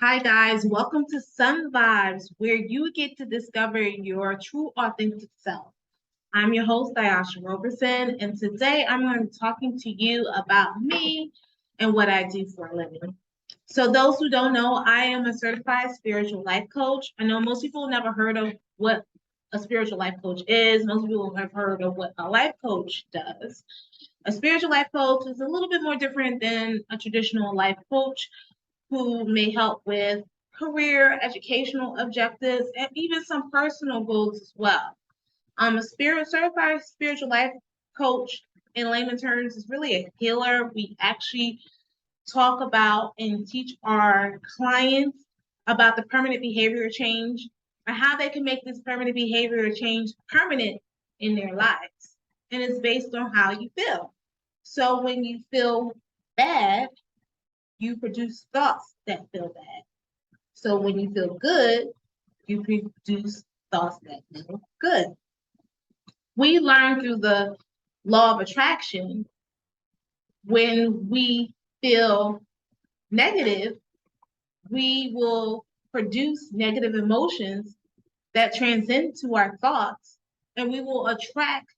Hi, guys. Welcome to Sun Vibes, where you get to discover your true, authentic self. I'm your host, Ayasha Roberson, and today I'm going to be talking to you about me and what I do for a living. So, those who don't know, I am a certified spiritual life coach. I know most people never heard of what a spiritual life coach is. Most people have heard of what a life coach does. A spiritual life coach is a little bit more different than a traditional life coach who may help with career, educational objectives, and even some personal goals as well. A certified spiritual life coach in layman terms is really a healer. We actually talk about and teach our clients about the permanent behavior change and how they can make this permanent behavior change permanent in their lives. And it's based on how you feel. So when you feel bad, you produce thoughts that feel bad. So when you feel good, you produce thoughts that feel good. We learn through the law of attraction when we feel negative, we will produce negative emotions that transcend to our thoughts, and we will attract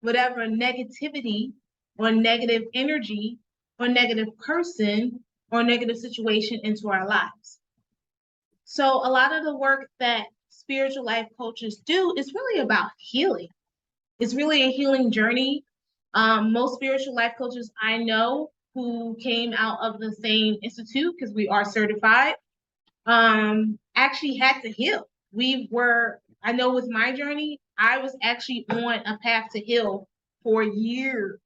whatever negativity or negative energy or negative person or negative situation into our lives. So a lot of the work that spiritual life coaches do is really about healing. It's really a healing journey. Most spiritual life coaches I know who came out of the same institute, because we are certified, actually had to heal. I know with my journey, I was actually on a path to heal for years.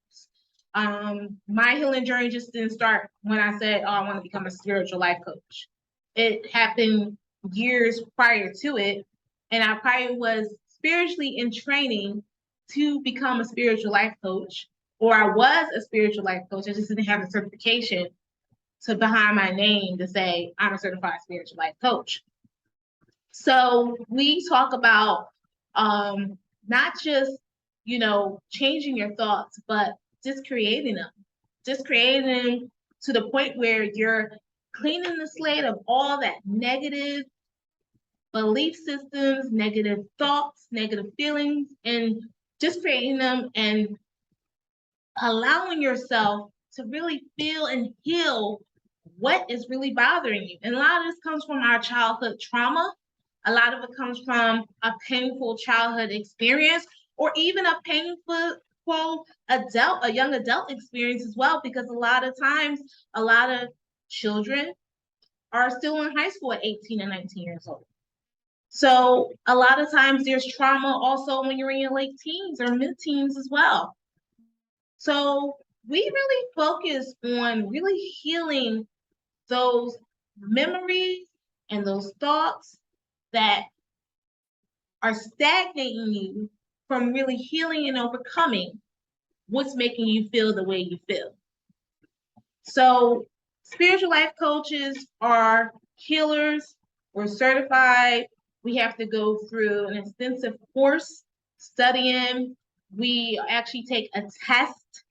My healing journey just didn't start when I said, "Oh, I want to become a spiritual life coach." It happened years prior to it, and I probably was spiritually in training to become a spiritual life coach, or I was a spiritual life coach. I just didn't have a certification to behind my name to say I'm a certified spiritual life coach. So we talk about not just changing your thoughts, but just creating them to the point where you're cleaning the slate of all that negative belief systems, negative thoughts, negative feelings, and just creating them and allowing yourself to really feel and heal what is really bothering you. And a lot of this comes from our childhood trauma. A lot of it comes from a painful childhood experience or even a painful a young adult experience as well, because a lot of times, a lot of children are still in high school at 18 and 19 years old. So a lot of times there's trauma also when you're in your late teens or mid teens as well. So we really focus on really healing those memories and those thoughts that are stagnating you from really healing and overcoming what's making you feel the way you feel. So spiritual life coaches are healers. We're certified. We have to go through an extensive course studying. We actually take a test.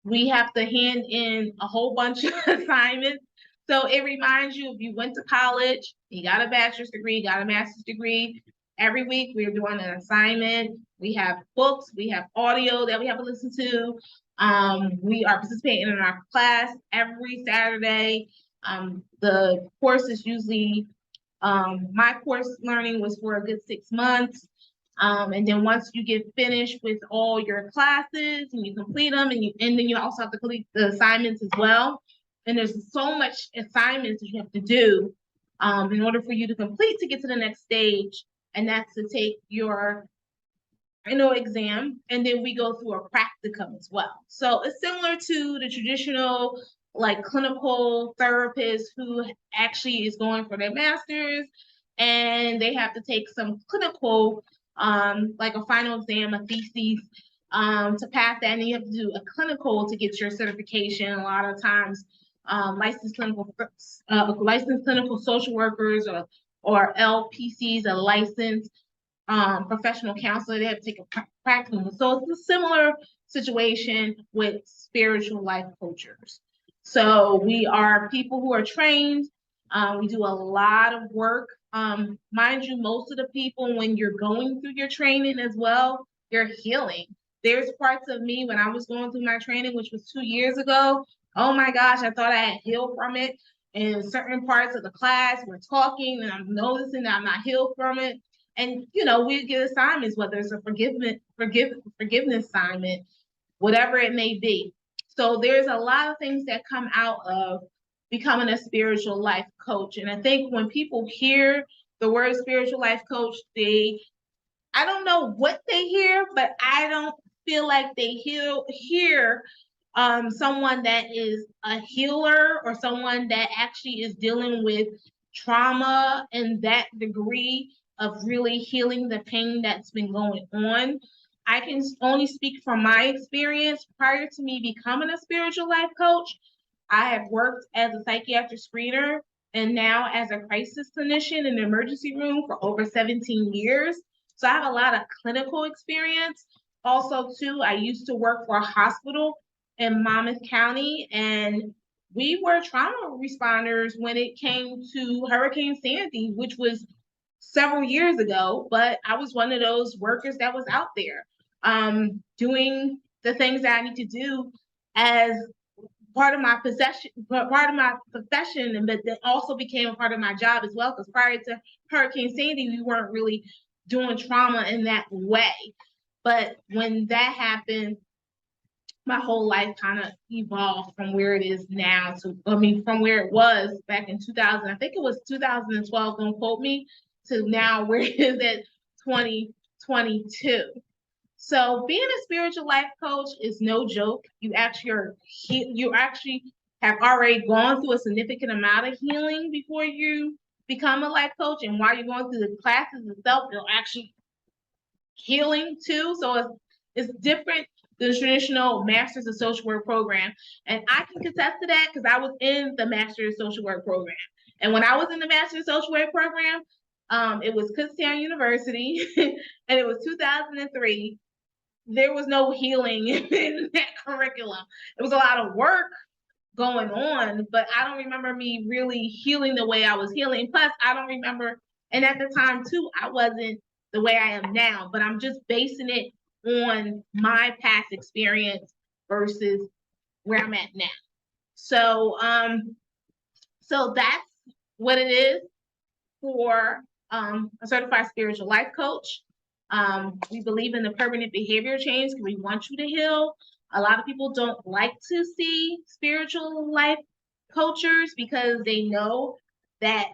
We have to hand in a whole bunch of assignments. So it reminds you, if you went to college, you got a bachelor's degree, got a master's degree, every week we're doing an assignment. We have books, we have audio that we have to listen to. We are participating in our class every Saturday. The course is usually, my course learning was for a good 6 months. And then once you get finished with all your classes and you complete them, and then you also have to complete the assignments as well. And there's so much assignments that you have to do in order for you to complete to get to the next stage, and that's to take your exam, and then we go through a practicum as well. So it's similar to the traditional like clinical therapist who actually is going for their master's, and they have to take some clinical like a final exam, a thesis, to pass that, and then you have to do a clinical to get your certification. A lot of times, licensed clinical social workers or LPCs, a licensed professional counselor. They have to take a practicum. So it's a similar situation with spiritual life coaches. So we are people who are trained We do a lot of work. Mind you, most of the people, when you're going through your training as well, you're healing. There's parts of me when I was going through my training, which was 2 years ago. Oh my gosh, I thought I had healed from it. And certain parts of the class, we're talking, and I'm noticing that I'm not healed from it. And we get assignments, whether it's a forgiveness assignment, whatever it may be. So there's a lot of things that come out of becoming a spiritual life coach. And I think when people hear the word spiritual life coach, I don't know what they hear, but I don't feel like they hear someone that is a healer or someone that actually is dealing with trauma and that degree of really healing the pain that's been going on. I can only speak from my experience. Prior to me becoming a spiritual life coach, I have worked as a psychiatric screener and now as a crisis clinician in the emergency room for over 17 years. So I have a lot of clinical experience. Also, too, I used to work for a hospital in Monmouth County, and we were trauma responders when it came to Hurricane Sandy, which was several years ago. But I was one of those workers that was out there doing the things that I need to do as part of my profession, but that also became a part of my job as well. Because prior to Hurricane Sandy, we weren't really doing trauma in that way. But when that happened, my whole life kind of evolved from where it is now from where it was back in 2000. I think it was 2012. Don't quote me. To now where it is at 2022. So being a spiritual life coach is no joke. You actually have already gone through a significant amount of healing before you become a life coach, and while you're going through the classes itself, you're actually healing too. So it's different than the traditional Masters of Social Work program, and I can contest to that because I was in the Masters of Social Work program, and when I was in the Masters of Social Work program, it was Kutztown University, and it was 2003. There was no healing in that curriculum. It was a lot of work going on, but I don't remember me really healing the way I was healing. Plus, I don't remember, and at the time too, I wasn't the way I am now, but I'm just basing it on my past experience versus where I'm at now. So, so that's what it is for a certified spiritual life coach. We believe in the permanent behavior change because we want you to heal. A lot of people don't like to see spiritual life coaches because they know that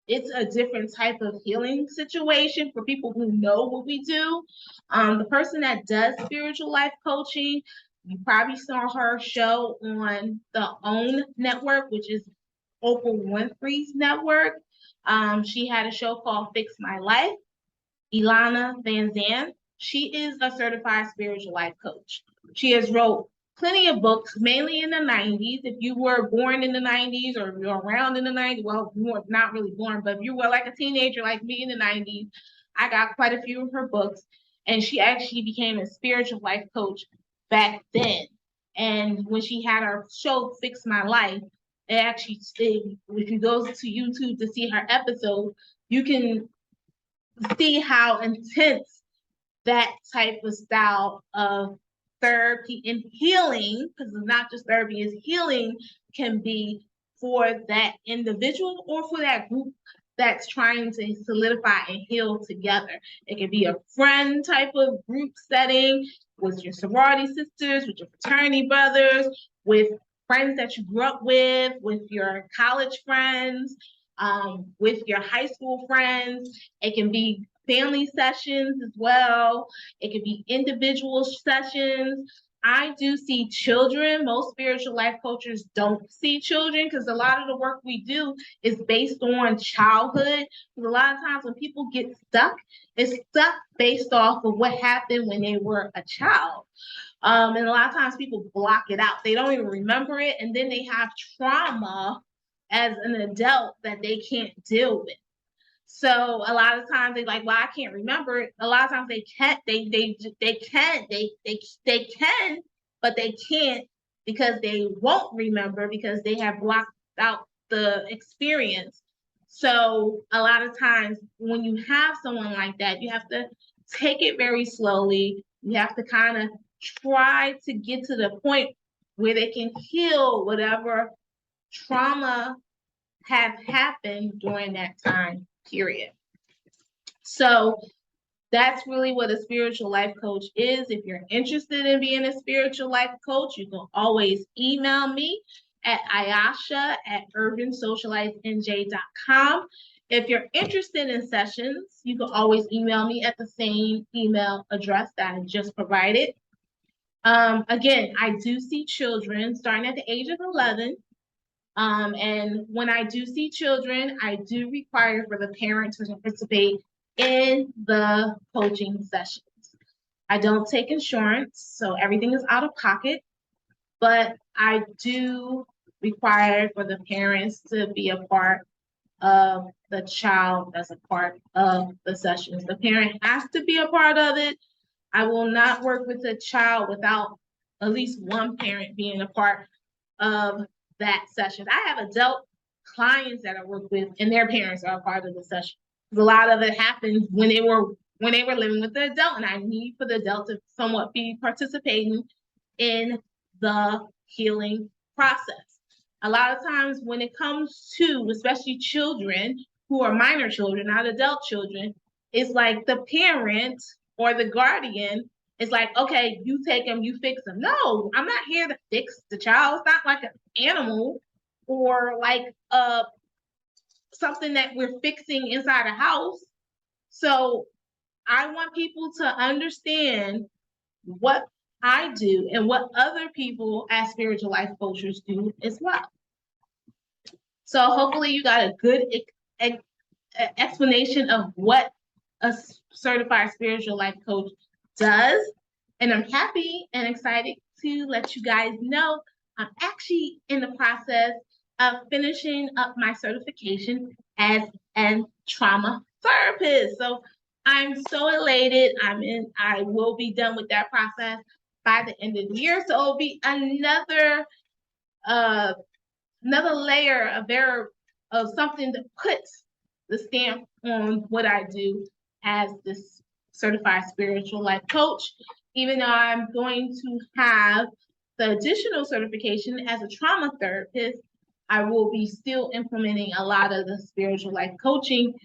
it's a different type of healing situation for people who know what we do. The person that does spiritual life coaching, you probably saw her show on the OWN network, which is Oprah Winfrey's network. She had a show called Fix My Life. Ilana Van Zandt. She is a certified spiritual life coach. She has wrote plenty of books, mainly in the 90s. If you were born in the 90s or you're around in the 90s, well, you were not really born, but if you were like a teenager like me in the 90s, I got quite a few of her books. And she actually became a spiritual life coach back then. And when she had her show, Fix My Life, it actually, if you go to YouTube to see her episode, you can see how intense that type of style of therapy and healing, because it's not just therapy, it's healing, can be for that individual or for that group that's trying to solidify and heal together. It can be a friend type of group setting with your sorority sisters, with your fraternity brothers, with friends that you grew up with your college friends, with your high school friends. It can be family sessions as well. It can be individual sessions. I do see children. Most spiritual life coaches don't see children because a lot of the work we do is based on childhood. Because a lot of times when people get stuck, it's stuck based off of what happened when they were a child. And a lot of times people block it out. They don't even remember it. And then they have trauma as an adult that they can't deal with. So a lot of times they're like, well, I can't remember it. A lot of times they can't, they can, but they can't because they won't remember because they have blocked out the experience. So a lot of times when you have someone like that, you have to take it very slowly. You have to kind of try to get to the point where they can heal whatever trauma have happened during that time period. So that's really what a spiritual life coach is. If you're interested in being a spiritual life coach, you can always email me at ayasha@urbansocialifenj.com. If you're interested in sessions, you can always email me at the same email address that I just provided. Again, I do see children starting at the age of 11. And when I do see children, I do require for the parent to participate in the coaching sessions. I don't take insurance, so everything is out of pocket, but I do require for the parents to be a part of the child as a part of the sessions. The parent has to be a part of it. I will not work with a child without at least one parent being a part of that session. I have adult clients that I work with, and their parents are a part of the session. Because a lot of it happened when they were living with the adult, and I need for the adult to somewhat be participating in the healing process. A lot of times when it comes to, especially children who are minor children, not adult children, it's like the parent or the guardian is like, okay, you take them, you fix them. No, I'm not here to fix the child. It's not like an animal or like something that we're fixing inside a house. So I want people to understand what I do and what other people as spiritual life coaches do as well. So hopefully you got a good explanation of what a certified spiritual life coach does. And I'm happy and excited to let you guys know I'm actually in the process of finishing up my certification as a trauma therapist. So I'm so elated. I will be done with that process by the end of the year. So it'll be another layer of something that puts the stamp on what I do as this certified spiritual life coach. Even though I'm going to have the additional certification as a trauma therapist, I will be still implementing a lot of the spiritual life coaching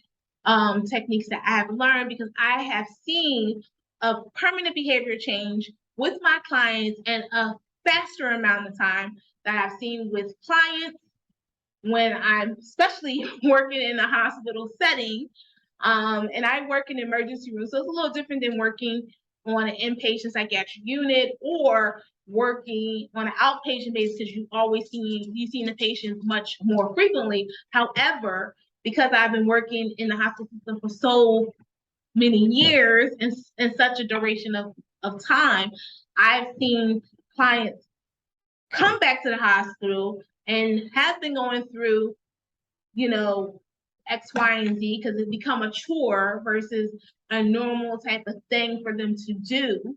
techniques that I have learned, because I have seen a permanent behavior change with my clients in a faster amount of time that I've seen with clients when I'm especially working in a hospital setting. And I work in emergency rooms, so it's a little different than working on an inpatient psychiatric unit or working on an outpatient basis, because you've seen the patients much more frequently. However, because I've been working in the hospital system for so many years and in such a duration of time, I've seen clients come back to the hospital and have been going through, X, Y, and Z, because it's become a chore versus a normal type of thing for them to do.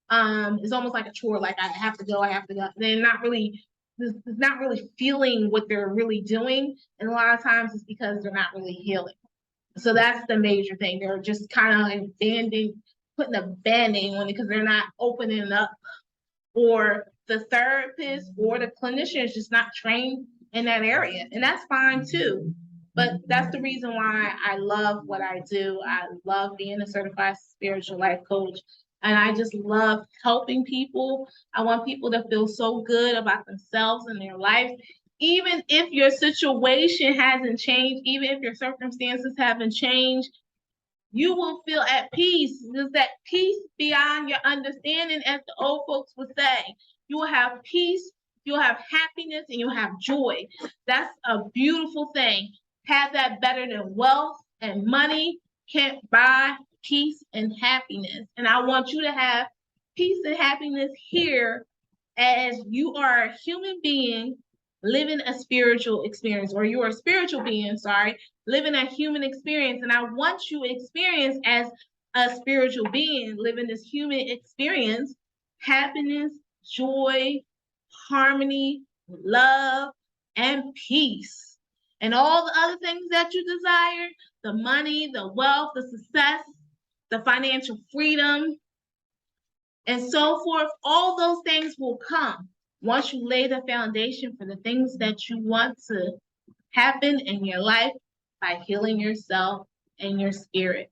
It's almost like a chore, like I have to go. They're not really feeling what they're really doing. And a lot of times it's because they're not really healing. So that's the major thing. They're just kind of like putting a band-aid on it because they're not opening up, or the therapist or the clinician is just not trained in that area. And that's fine too. But that's the reason why I love what I do. I love being a certified spiritual life coach. And I just love helping people. I want people to feel so good about themselves and their life. Even if your situation hasn't changed, even if your circumstances haven't changed, you will feel at peace. There's that peace beyond your understanding, as the old folks would say. You will have peace, you'll have happiness, and you'll have joy. That's a beautiful thing. Have that better than wealth and money can't buy peace and happiness. And I want you to have peace and happiness here, as you are a human being living a spiritual experience, or you're a spiritual being, living a human experience. And I want you to experience, as a spiritual being living this human experience, happiness, joy, harmony, love, and peace. And all the other things that you desire, the money, the wealth, the success, the financial freedom, and so forth, all those things will come once you lay the foundation for the things that you want to happen in your life by healing yourself and your spirit.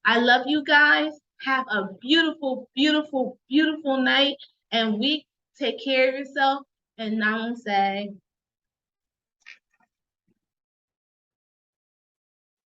I love you guys. Have a beautiful, beautiful, beautiful night and week. Take care of yourself and namaste.